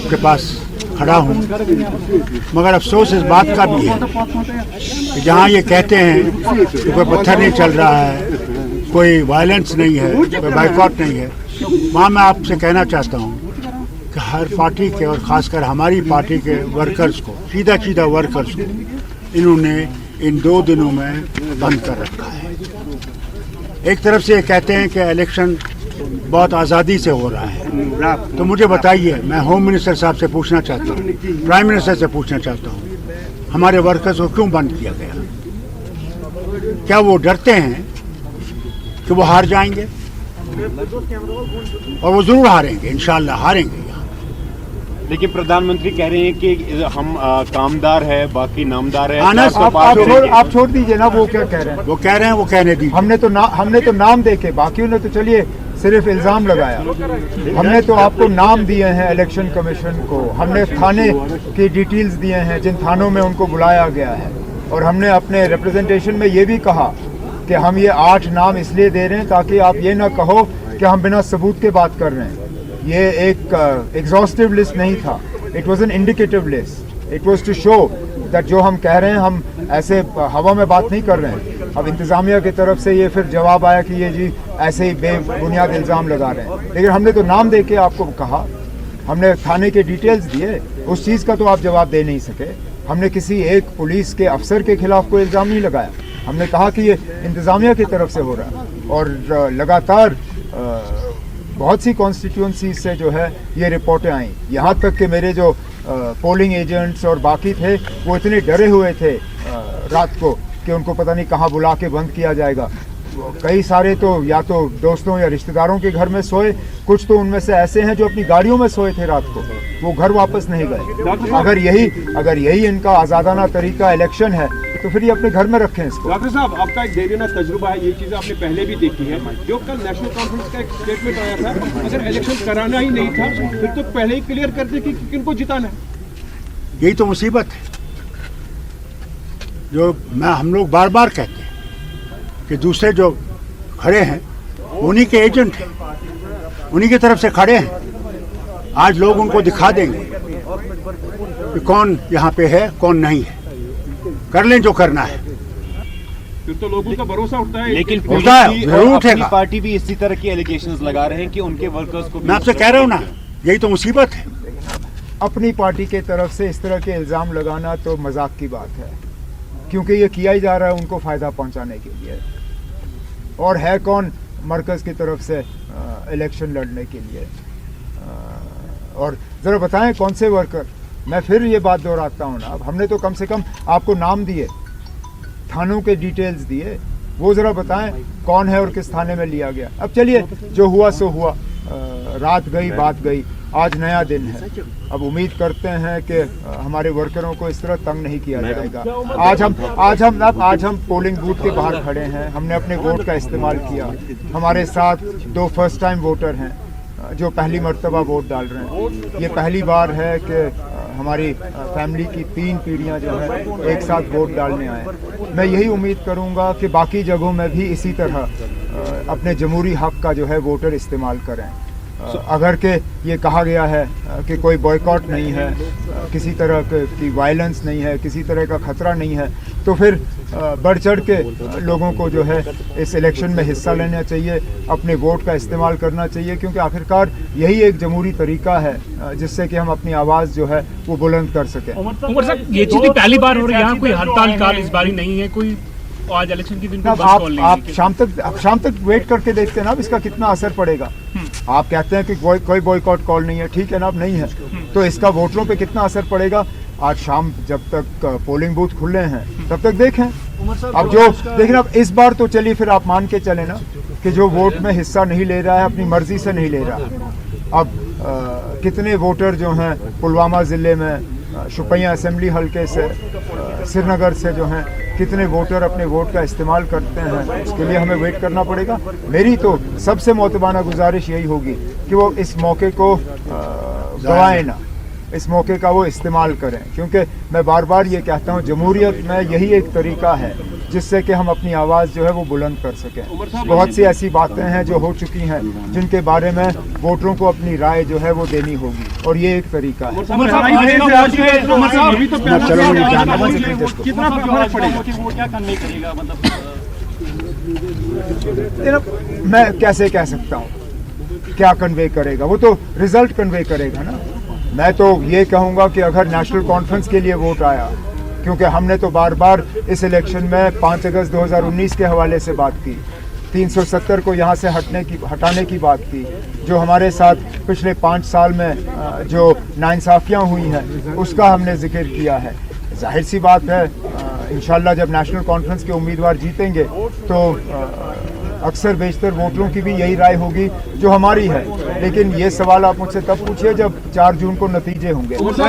आपके पास खड़ा हूँ, मगर अफसोस इस बात का भी है कि जहाँ ये कहते हैं कि कोई पत्थर नहीं चल रहा है, कोई वायलेंस नहीं है, कोई बाइकआउट नहीं है, वहाँ मैं आपसे कहना चाहता हूँ कि हर पार्टी के और ख़ासकर हमारी पार्टी के वर्कर्स को, सीधा वर्कर्स को इन्होंने इन 2 दिनों में बंद कर रखा है। एक तरफ से ये कहते हैं कि इलेक्शन बहुत आज़ादी से हो रहा है, तो मुझे बताइए, मैं होम मिनिस्टर साहब से पूछना चाहता हूँ, प्राइम मिनिस्टर से पूछना चाहता हूँ, हमारे वर्कर्स को क्यों बंद किया गया? क्या वो डरते हैं कि वो हार जाएंगे? और वो जरूर हारेंगे, इंशाल्लाह हारेंगे। लेकिन प्रधानमंत्री कह रहे हैं कि हम कामदार है, बाकी नामदार है। आप छोड़ दीजिए ना, वो क्या कह रहे हैं? वो कह रहे हैं, वो कहने दीजिए। हमने तो नाम देखे, बाकी ने तो चलिए सिर्फ इल्जाम लगाया। हमने तो आपको नाम दिए हैं इलेक्शन कमीशन को, हमने थाने की डिटेल्स दिए हैं जिन थानों में उनको बुलाया गया है, और हमने अपने रिप्रेजेंटेशन में ये भी कहा कि हम ये 8 नाम इसलिए दे रहे हैं ताकि आप ये ना कहो कि हम बिना सबूत के बात कर रहे हैं। ये एक एग्जॉस्टिव लिस्ट नहीं था, it was an indicative list, it was to show that जो हम कह रहे हैं हम ऐसे हवा में बात नहीं कर रहे हैं। अब इंतज़ामिया की तरफ से ये फिर जवाब आया कि ये जी ऐसे ही बेबुनियाद इल्ज़ाम लगा रहे हैं, लेकिन हमने तो नाम दे के आपको कहा, हमने थाने के डिटेल्स दिए, उस चीज़ का तो आप जवाब दे नहीं सके। हमने किसी एक पुलिस के अफसर के खिलाफ कोई इल्ज़ाम नहीं लगाया, हमने कहा कि ये इंतज़ामिया की तरफ से हो रहा है। और लगातार बहुत सी कॉन्स्टिट्यूंसीज से जो है ये रिपोर्टें आई, यहाँ तक कि मेरे जो पोलिंग एजेंट्स और बाकी थे वो इतने डरे हुए थे रात को कि उनको पता नहीं कहाँ बुला के बंद किया जाएगा। कई सारे तो या तो दोस्तों या रिश्तेदारों के घर में सोए, कुछ तो उनमें से ऐसे हैं जो अपनी गाड़ियों में सोए थे रात को, वो घर वापस नहीं गए। अगर यही इनका आज़ादाना तरीका इलेक्शन है तो फिर ये अपने घर में रखें इसको। डॉक्टर साहब, आपका एक देरीना तजुर्बा है, ये चीज़ें आपने पहले भी देखी है। जो कल नेशनल कॉन्फ्रेंस का एक स्टेटमेंट आया था, अगर इलेक्शन कराना ही नहीं था फिर तो पहले ही क्लियर करते कि किनको जिताना है। यही तो मुसीबत है जो हम लोग बार बार कहते हैं कि दूसरे जो खड़े हैं उन्हीं के एजेंट हैं, उन्हीं की तरफ से खड़े हैं। आज लोग उनको दिखा देंगे कि कौन यहाँ पे है कौन नहीं है, कर लें जो करना है। फिर तो लोगों का भरोसा उठता है। लेकिन होता है, जरूर उठेगा। पार्टी भी इसी तरह की एलिगेशंस लगा रहे हैं कि उनके वर्कर्स को। मैं आपसे कह रहा हूँ ना, यही तो मुसीबत है। अपनी पार्टी के तरफ से इस तरह के इल्ज़ाम लगाना तो मजाक की बात है, क्योंकि ये किया ही जा रहा है उनको फ़ायदा पहुंचाने के लिए। और है कौन मरकज़ की तरफ से इलेक्शन लड़ने के लिए? और ज़रा बताएं कौन से वर्कर? मैं फिर ये बात दोहराता हूँ ना, अब हमने तो कम से कम आपको नाम दिए, थानों के डिटेल्स दिए, वो ज़रा बताएं कौन है और किस थाने में लिया गया। अब चलिए जो हुआ सो हुआ, रात गई बात गई, आज नया दिन है। अब उम्मीद करते हैं कि हमारे वर्करों को इस तरह तंग नहीं किया जाएगा। आज हम पोलिंग बूथ के बाहर खड़े हैं, हमने अपने वोट का इस्तेमाल किया। हमारे साथ 2 फर्स्ट टाइम वोटर हैं जो पहली मर्तबा वोट डाल रहे हैं। ये पहली बार है कि हमारी फैमिली की 3 पीढ़ियां जो है एक साथ वोट डालने आए। मैं यही उम्मीद करूंगा कि बाकी जगहों में भी इसी तरह अपने जमहूरी हक का जो है वोटर इस्तेमाल करें। अगर के ये कहा गया है कि कोई बॉयकॉट नहीं है, किसी तरह की वायलेंस नहीं है, किसी तरह का खतरा नहीं है, तो फिर बढ़ चढ़ के लोगों को जो है इस इलेक्शन में हिस्सा लेना चाहिए, अपने वोट का इस्तेमाल करना चाहिए, क्योंकि आखिरकार यही एक जमहूरी तरीका है जिससे कि हम अपनी आवाज़ जो है वो बुलंद कर सकें। उमर साहब, ये चीज़ पहली बार हो रही है, यहाँ कोई हड़ताल काल इस बारी नहीं है, कोई आज इलेक्शन के दिन आप शाम तक वेट करके देखते हैं ना, अब इसका कितना असर पड़ेगा। आप कहते हैं कि कोई बॉयकॉट कॉल नहीं है, ठीक है ना, अब नहीं है, तो इसका वोटरों पे कितना असर पड़ेगा। आज शाम जब तक पोलिंग बूथ खुले हैं तब तक देखें। अब जो लेकिन अब इस बार तो चलिए फिर आप मान के चले ना कि जो वोट में हिस्सा नहीं ले रहा है, अपनी मर्जी से नहीं ले रहा। अब कितने वोटर जो हैं पुलवामा ज़िले में, शुपियाँ असेंबली हल्के से, श्रीनगर से जो हैं, कितने वोटर अपने वोट का इस्तेमाल करते हैं, उसके लिए हमें वेट करना पड़ेगा। मेरी तो सबसे मोतबाना गुजारिश यही होगी कि वो इस मौके को गवाएं ना, इस मौके का वो इस्तेमाल करें, क्योंकि मैं बार बार ये कहता हूँ जमहूरियत में यही एक तरीका है जिससे कि हम अपनी आवाज़ जो है वो बुलंद कर सकें। बहुत सी ऐसी बातें हैं जो हो चुकी हैं जिनके बारे में वोटरों को अपनी राय जो है वो देनी होगी, और ये एक तरीका है। उमर साहब, अभी तो मैं चलो मुझे जाना है। कितना फर्क पड़ेगा? क्या कन्वे करेगा, मतलब मैं कैसे कह सकता हूँ क्या कन्वे करेगा, वो तो रिजल्ट कन्वे करेगा ना। मैं तो ये कहूँगा कि अगर नेशनल कॉन्फ्रेंस के लिए वोट आया, क्योंकि हमने तो बार बार इस इलेक्शन में 5 अगस्त 2019 के हवाले से बात की, 370 को यहाँ से हटाने की बात की, जो हमारे साथ पिछले 5 साल में जो नाइंसाफियाँ हुई हैं उसका हमने जिक्र किया है। जाहिर सी बात है, इंशाल्लाह जब नेशनल कॉन्फ्रेंस के उम्मीदवार जीतेंगे तो अक्सर बेशतर वोटरों की भी यही राय होगी जो हमारी है। लेकिन ये सवाल आप मुझसे तब पूछिए जब 4 जून को नतीजे होंगे।